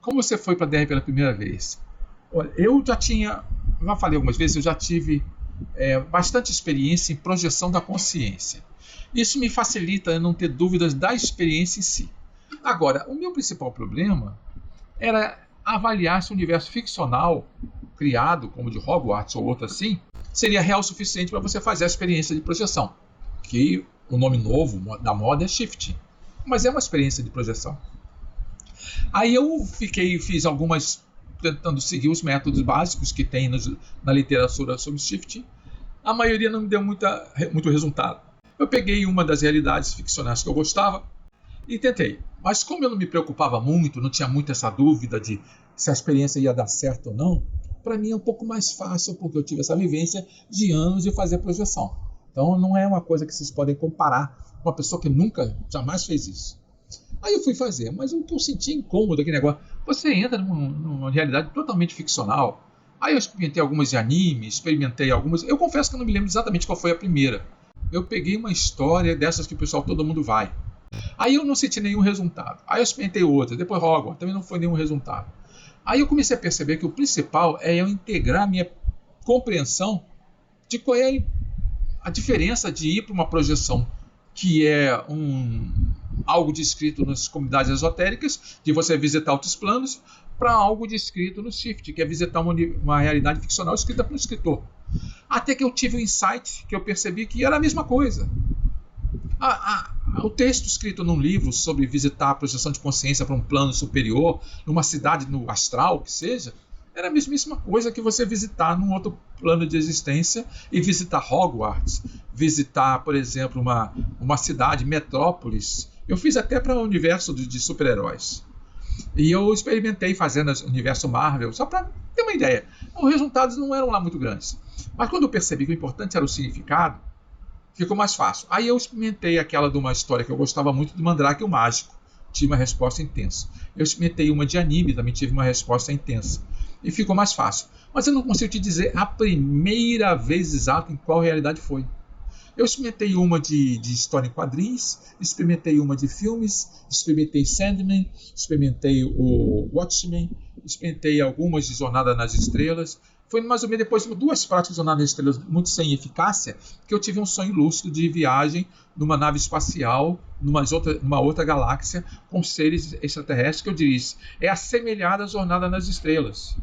como você foi para a DR pela primeira vez? Olha, já falei algumas vezes, eu já tive bastante experiência em projeção da consciência. Isso me facilita não ter dúvidas da experiência em si. Agora, o meu principal problema era avaliar se o universo ficcional criado, como de Hogwarts ou outro assim, seria real o suficiente para você fazer a experiência de projeção, que o nome novo da moda é shifting, mas é uma experiência de projeção. Aí eu fiz algumas, tentando seguir os métodos básicos que tem na literatura sobre shifting. A maioria não me deu muito resultado. Eu peguei uma das realidades ficcionais que eu gostava e tentei. Mas como eu não me preocupava muito, não tinha muito essa dúvida de se a experiência ia dar certo ou não, para mim é um pouco mais fácil, porque eu tive essa vivência de anos de fazer projeção. Então não é uma coisa que vocês podem comparar com uma pessoa que jamais fez isso. Aí eu fui fazer, mas o que eu senti incômodo aquele negócio, você entra numa realidade totalmente ficcional. Aí eu experimentei algumas de anime, experimentei algumas. Eu confesso que eu não me lembro exatamente qual foi a primeira. Eu peguei uma história dessas que o pessoal, todo mundo vai. Aí eu não senti nenhum resultado. Aí eu experimentei outra, depois Hogwarts, também não foi nenhum resultado. Aí eu comecei a perceber que o principal é eu integrar a minha compreensão de qual é a diferença de ir para uma projeção que é algo descrito nas comunidades esotéricas, de você visitar outros planos, para algo descrito no Shift, que é visitar uma realidade ficcional escrita por um escritor. Até que eu tive um insight, que eu percebi que era a mesma coisa. O texto escrito num livro sobre visitar a projeção de consciência para um plano superior, numa cidade no astral, que seja, era a mesmíssima coisa que você visitar num outro plano de existência e visitar Hogwarts, visitar, por exemplo, uma cidade, Metrópolis. Eu fiz até para o universo de super-heróis. E eu experimentei fazendo o universo Marvel, só para ter uma ideia. Os resultados não eram lá muito grandes. Mas quando eu percebi que o importante era o significado, ficou mais fácil. Aí eu experimentei aquela de uma história que eu gostava muito, de Mandrake o Mágico. Tive uma resposta intensa. Eu experimentei uma de anime, também tive uma resposta intensa. E ficou mais fácil. Mas eu não consigo te dizer a primeira vez exata em qual realidade foi. Eu experimentei uma de história em quadrinhos, experimentei uma de filmes, experimentei Sandman, experimentei o Watchmen, experimentei algumas de Jornada nas Estrelas. Foi mais ou menos depois de 2 práticas de Jornada nas Estrelas muito sem eficácia que eu tive um sonho lúcido de viagem numa nave espacial, numa outra galáxia, com seres extraterrestres que eu diria, é assemelhada à Jornada nas Estrelas,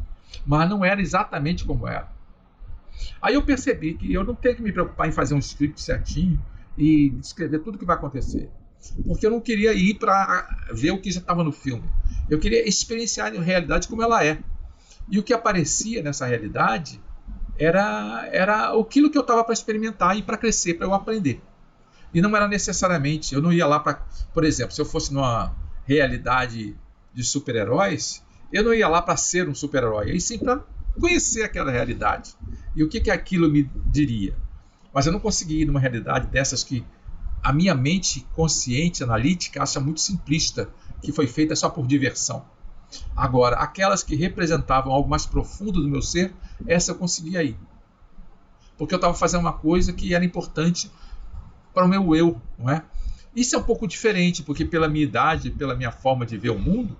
mas não era exatamente como era. Aí eu percebi que eu não tenho que me preocupar em fazer um script certinho e descrever tudo o que vai acontecer. Porque eu não queria ir para ver o que já estava no filme. Eu queria experienciar a realidade como ela é. E o que aparecia nessa realidade era aquilo que eu estava para experimentar e para crescer, para eu aprender. E não era necessariamente, eu não ia lá para, por exemplo, se eu fosse numa realidade de super-heróis, eu não ia lá para ser um super-herói, e sim para conhecer aquela realidade. E o que aquilo me diria? Mas eu não consegui ir numa realidade dessas que a minha mente consciente, analítica, acha muito simplista, que foi feita só por diversão. Agora, aquelas que representavam algo mais profundo do meu ser, essa eu conseguia ir. Porque eu estava fazendo uma coisa que era importante para o meu eu, não é? Isso é um pouco diferente, porque pela minha idade, pela minha forma de ver o mundo,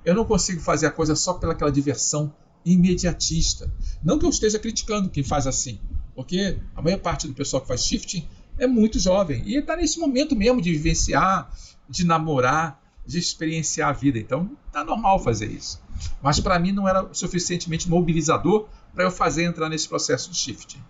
eu não consigo fazer a coisa só pelaquela diversão imediatista. Não que eu esteja criticando quem faz assim, porque a maior parte do pessoal que faz shifting é muito jovem e está nesse momento mesmo de vivenciar, de namorar, de experienciar a vida. Então está normal fazer isso. Mas para mim não era suficientemente mobilizador para eu entrar nesse processo de shifting.